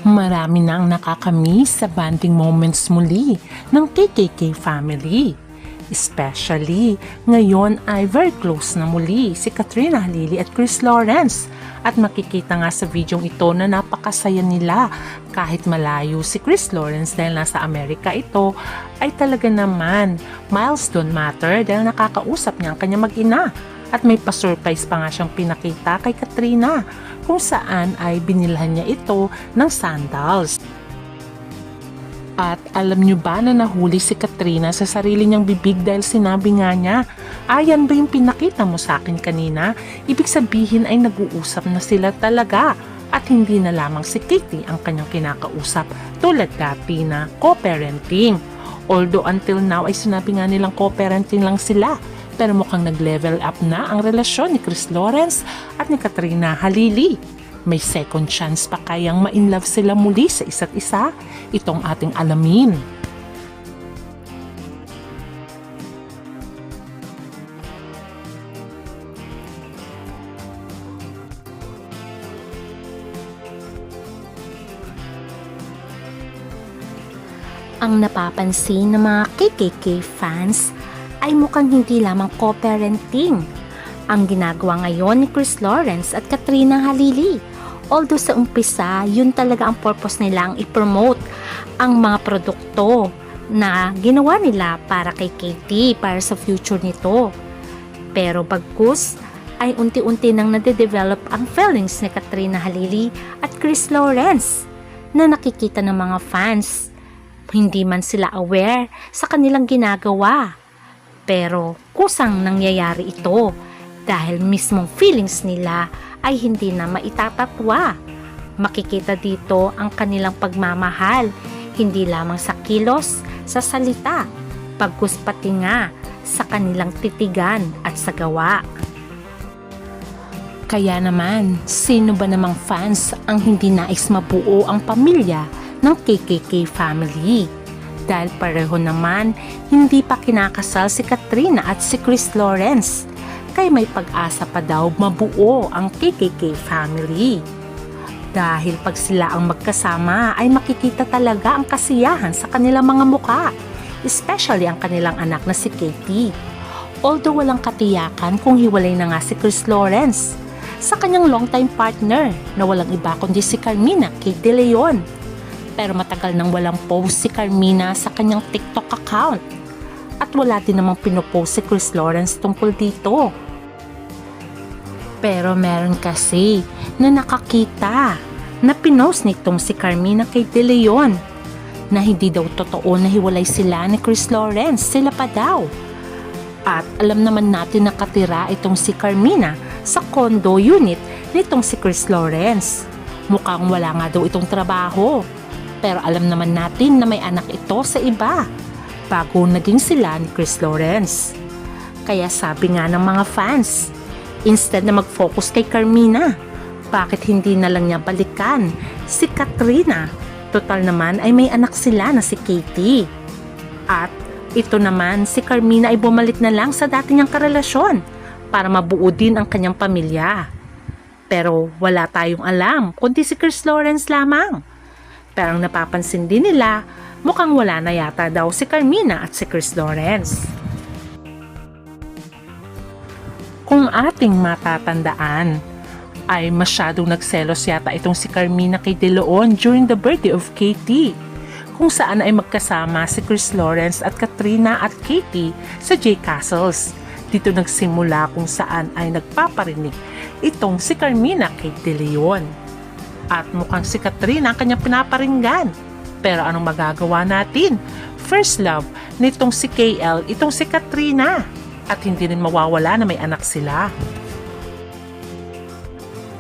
Marami na ang nakakamiss sa bonding moments muli ng KKK family. Especially, ngayon ay very close na muli si Katrina Halili at Chris Lawrence. At makikita nga sa videong ito na napakasaya nila kahit malayo si Chris Lawrence dahil nasa Amerika ito ay talaga naman milestone matter dahil nakakausap niya ang kanyang mag-ina. At may pa-surprise pa nga siyang pinakita kay Katrina kung saan ay binilhan niya ito ng sandals. At alam nyo ba na nahuli si Katrina sa sarili niyang bibig dahil sinabi nga niya, ayan ba yung pinakita mo sa akin kanina? Ibig sabihin ay nag-uusap na sila talaga at hindi na lamang si Katie ang kanyang kinakausap tulad dati na co-parenting. Although until now ay sinabi nga nilang co-parenting lang sila, pero mukhang nag-level up na ang relasyon ni Chris Lawrence at ni Katrina Halili. May second chance pa kayang ma-inlove sila muli sa isa't isa? Itong ating alamin. Ang napapansin ng mga KKK fans ay mukhang hindi lamang co-parenting ang ginagawa ngayon ni Chris Lawrence at Katrina Halili. Although sa umpisa, yun talaga ang purpose nilang i-promote ang mga produkto na ginawa nila para kay Katie, para sa future nito. Pero bagkus ay unti-unti nang nade-develop ang feelings ni Katrina Halili at Chris Lawrence na nakikita ng mga fans. Hindi man sila aware sa kanilang ginagawa. Pero kusang nangyayari ito dahil mismong feelings nila ay hindi na maitatatwa. Makikita dito ang kanilang pagmamahal, hindi lamang sa kilos, sa salita, pagkus pati nga sa kanilang titigan at sa gawa. Kaya naman, sino ba namang fans ang hindi nais mabuo ang pamilya ng KKK family? Dahil pareho naman, hindi pa kinakasal si Katrina at si Chris Lawrence. Kaya may pag-asa pa daw mabuo ang KKK family. Dahil pag sila ang magkasama ay makikita talaga ang kasiyahan sa kanilang mga muka, especially ang kanilang anak na si Katie. Although walang katiyakan kung hiwalay na nga si Chris Lawrence sa kanyang longtime partner na walang iba kundi si Carmina Kate De Leon. Pero matagal nang walang post si Carmina sa kanyang TikTok account. At wala din namang pinopost si Chris Lawrence tungkol dito. Pero meron kasi na nakakita na pinost nitong si Carmina kay De Leon na hindi daw totoo na hiwalay sila ni Chris Lawrence, sila pa daw. At alam naman natin na katira itong si Carmina sa condo unit nitong si Chris Lawrence. Mukhang wala nga daw itong trabaho. Pero alam naman natin na may anak ito sa iba bago naging sila ni Chris Lawrence. Kaya sabi nga ng mga fans, instead na mag-focus kay Carmina, bakit hindi na lang niya balikan si Katrina? Total naman ay may anak sila na si Katie. At ito naman si Carmina ay bumalik na lang sa dati niyang karelasyon para mabuo din ang kanyang pamilya. Pero wala tayong alam kundi si Chris Lawrence lamang. Pero ang napapansin din nila, mukhang wala na yata daw si Carmina at si Chris Lawrence. Kung ating matatandaan, ay masyadong nagselos yata itong si Carmina kay De Leon during the birthday of Katie, kung saan ay magkasama si Chris Lawrence at Katrina at Katie sa J Castles. Dito nagsimula kung saan ay nagpaparinig itong si Carmina kay De Leon. At mukhang si Katrina ang kanyang pinaparinggan. Pero anong magagawa natin? First love nitong si KL, itong si Katrina. At hindi rin mawawala na may anak sila.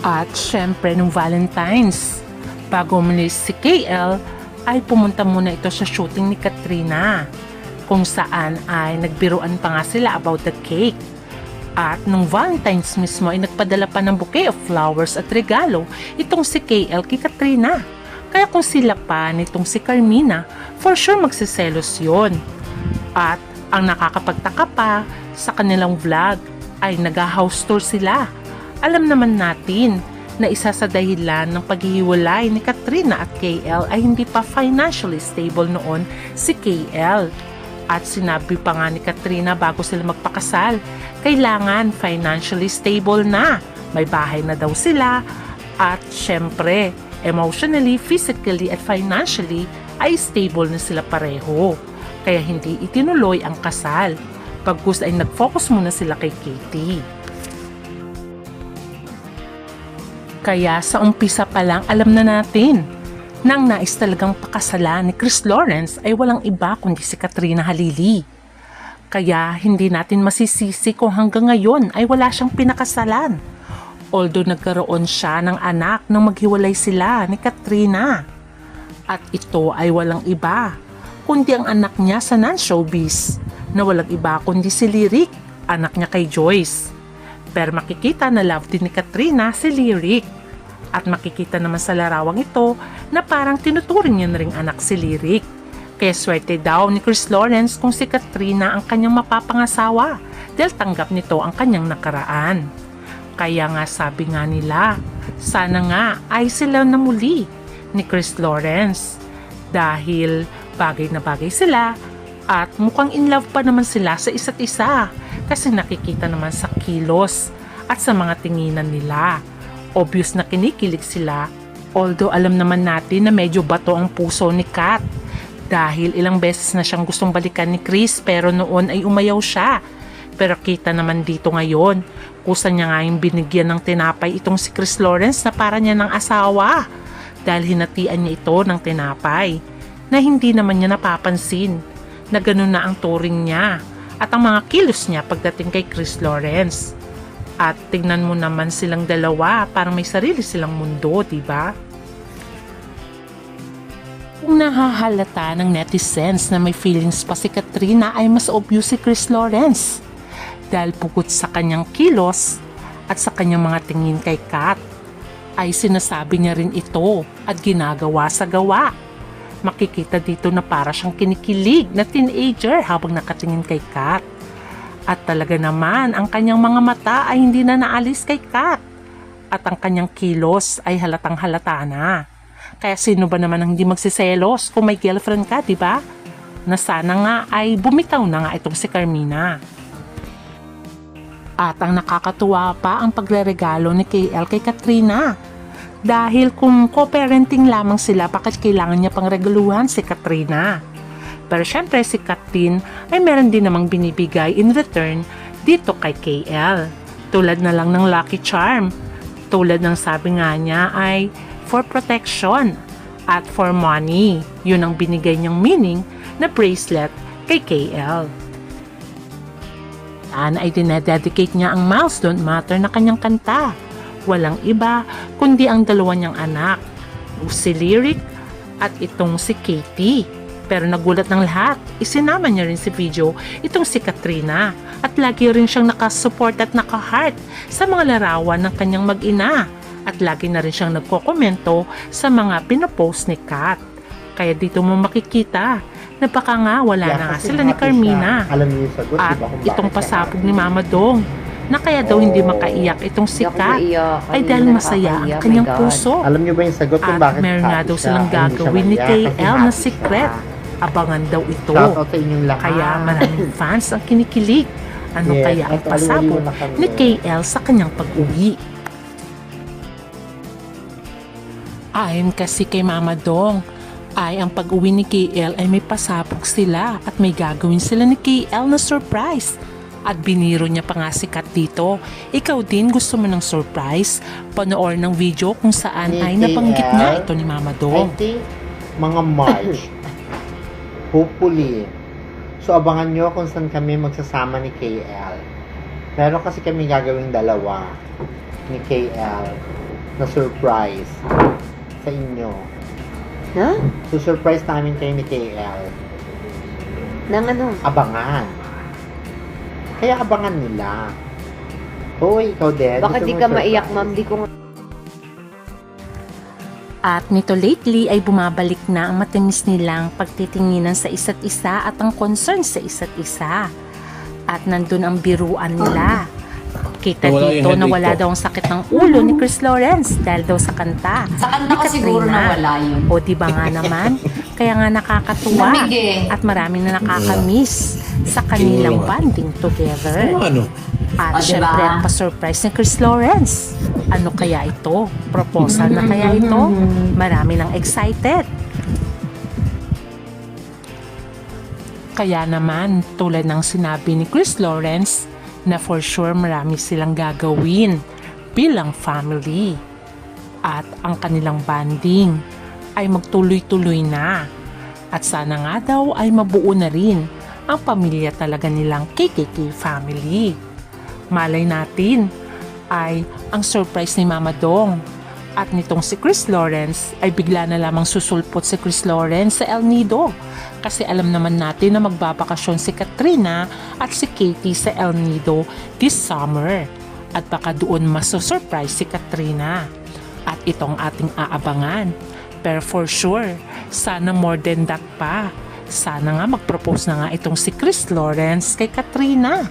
At syempre nung Valentine's, bago umalis si KL, ay pumunta muna ito sa shooting ni Katrina, kung saan ay nagbiruan pa nga sila about the cake. At nung Valentine's mismo ay nagpadala pa ng bouquet of flowers at regalo itong si KL kay Katrina. Kaya kung sila pa nitong si Carmina, for sure magsiselos yun. At ang nakakapagtaka pa sa kanilang vlog ay nag-house tour sila. Alam naman natin na isa sa dahilan ng paghihiwalay ni Katrina at KL ay hindi pa financially stable noon si KL. At sinabi pa nga ni Katrina bago sila magpakasal, kailangan financially stable na. May bahay na daw sila at syempre, emotionally, physically at financially ay stable na sila pareho. Kaya hindi itinuloy ang kasal. Pagkus ay nag-focus muna sila kay Katie. Kaya sa umpisa pa lang alam na natin na ang nais talagang pakasalan ni Chris Lawrence ay walang iba kundi si Katrina Halili. Kaya hindi natin masisisi kung hanggang ngayon ay wala siyang pinakasalan. Although nagkaroon siya ng anak nang maghiwalay sila ni Katrina. At ito ay walang iba kundi ang anak niya sa non-showbiz na walang iba kundi si Lyric, anak niya kay Joyce. Pero makikita na love din ni Katrina si Lyric. At makikita naman sa larawang ito na parang tinuturing niya na ring anak si Lyric. Kaya swerte daw ni Chris Lawrence kung si Katrina ang kanyang mapapangasawa dahil tanggap nito ang kanyang nakaraan. Kaya nga sabi nga nila, sana nga ay sila na muli ni Chris Lawrence. Dahil bagay na bagay sila at mukhang in love pa naman sila sa isa't isa. Kasi nakikita naman sa kilos at sa mga tinginan nila. Obvious na kinikilig sila, although alam naman natin na medyo bato ang puso ni Kat. Dahil ilang beses na siyang gustong balikan ni Chris pero noon ay umayaw siya. Pero kita naman dito ngayon, kusa niya nga yung binigyan ng tinapay itong si Chris Lawrence na para niya ng asawa. Dahil hinatian niya ito ng tinapay na hindi naman niya napapansin na ganun na ang turing niya at ang mga kilos niya pagdating kay Chris Lawrence. At tingnan mo naman silang dalawa, parang may sarili silang mundo, diba? Kung nahahalata ng netizens na may feelings pa si Katrina ay mas obvious si Chris Lawrence. Dahil bukod sa kanyang kilos at sa kanyang mga tingin kay Kat, ay sinasabi niya rin ito at ginagawa sa gawa. Makikita dito na para siyang kinikilig na teenager habang nakatingin kay Kat. At talaga naman, ang kanyang mga mata ay hindi na naalis kay Kat. At ang kanyang kilos ay halatang halata na. Kaya sino ba naman ang hindi magsiselos kung may girlfriend ka, diba? Na sana nga ay bumitaw na nga itong si Carmina. At ang nakakatuwa pa ang pagreregalo ni KL kay Katrina. Dahil kung co-parenting lamang sila, bakit kailangan niya pang regaluhan si Katrina? Pero syempre si Katin ay meron din namang binibigay in return dito kay KL. Tulad na lang ng Lucky Charm. Tulad ng sabi nga niya ay for protection at for money. Yun ang binigay niyang meaning na bracelet kay KL. Saan ay dinededicate niya ang Miles Don't Matter na kanyang kanta. Walang iba kundi ang dalawa niyang anak, si Lyric at itong si Katie. Pero nagulat ng lahat, isinama niya rin si video itong si Katrina at lagi rin siyang nakasupport at nakaheart sa mga larawan ng kanyang mag-ina at lagi na rin siyang nagkokomento sa mga pinopost ni Kat. Kaya dito mo makikita na baka nga wala na nga sila ni Carmina. Alam niyo yung sagot, at diba, kung itong bakit pasabog ni Mama Dong na kaya daw hindi makaiyak itong si Kat ay dahil masaya ang kanyang puso. Alam niyo ba yung sagot kung At bakit meron nga happy daw siya? silang Hindi siya gagawin ni maiyak kasi KL na happy secret. siya. Abangan daw ito. Shoutout sa inyong lahat. Kaya maraming fans ang kinikilig. Ano Yes, kaya ang at pasabog aliwaliw na kami. ni KL sa kanyang pag-uwi? Ayon kasi kay Mama Dong, ay ang pag-uwi ni KL ay may pasabog sila at may gagawin sila ni KL na surprise. At biniro niya pa nga si Kat dito. Ikaw din gusto mo ng surprise? Panoorin ng video kung saan Ni ay nabanggit KL? niya ito ni Mama I Dong. think mga March. Hopefully. So abangan nyo kung saan kami magsasama ni KL. Pero kasi kami gagawing dalawa ni KL na surprise sa inyo. Ha? So surprise namin kayo ni KL. Nang ano? Abangan. Kaya abangan nila. Hoy, ikaw din. Bakit Gusto di mo ka surprise? maiyak, ma'am? Di ko At nito lately ay bumabalik na ang matamis nilang pagtitinginan sa isa't isa at ang concern sa isa't isa. At nandun ang biruan nila. Ipapakita Nawala yung dito na headache wala ko. daw ang sakit ng ulo ni Chris Lawrence dahil daw sa kanta. Sa kanta ni ko siguro Katrina. nawala yun. O di ba nga naman? Kaya nga nakakatuwa Lamig eh. at maraming na nakakamiss sa kanilang Siguro. banding together. Ano? At O, diba? syempre ang pa-surprise ni Chris Lawrence. Ano kaya ito? Proposal na kaya ito? Marami nang excited. Kaya naman, tulad ng sinabi ni Chris Lawrence, na for sure marami silang gagawin bilang family. At ang kanilang banding ay magtuloy-tuloy na. At sana nga daw ay mabuo na rin ang pamilya talaga nilang KKK family. Malay natin ay ang surprise ni Mama Dong at nitong si Chris Lawrence ay bigla na lamang susulpot si Chris Lawrence sa El Nido kasi alam naman natin na magbabakasyon si Katrina at si Katie sa El Nido this summer at baka doon maso-surprise si Katrina at itong ating aabangan. Pero for sure, sana more than that pa. Sana nga mag-propose na nga itong si Chris Lawrence kay Katrina.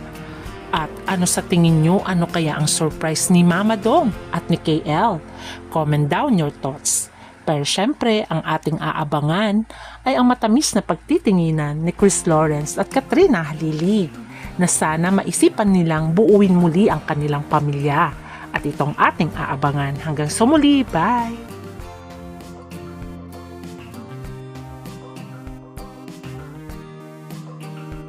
At ano sa tingin nyo, ano kaya ang surprise ni Mama Dong at ni KL? Comment down your thoughts. Pero syempre, ang ating aabangan ay ang matamis na pagtitinginan ni Chris Lawrence at Katrina Halili na sana maisipan nilang buuin muli ang kanilang pamilya. At itong ating aabangan. Hanggang sa muli, bye!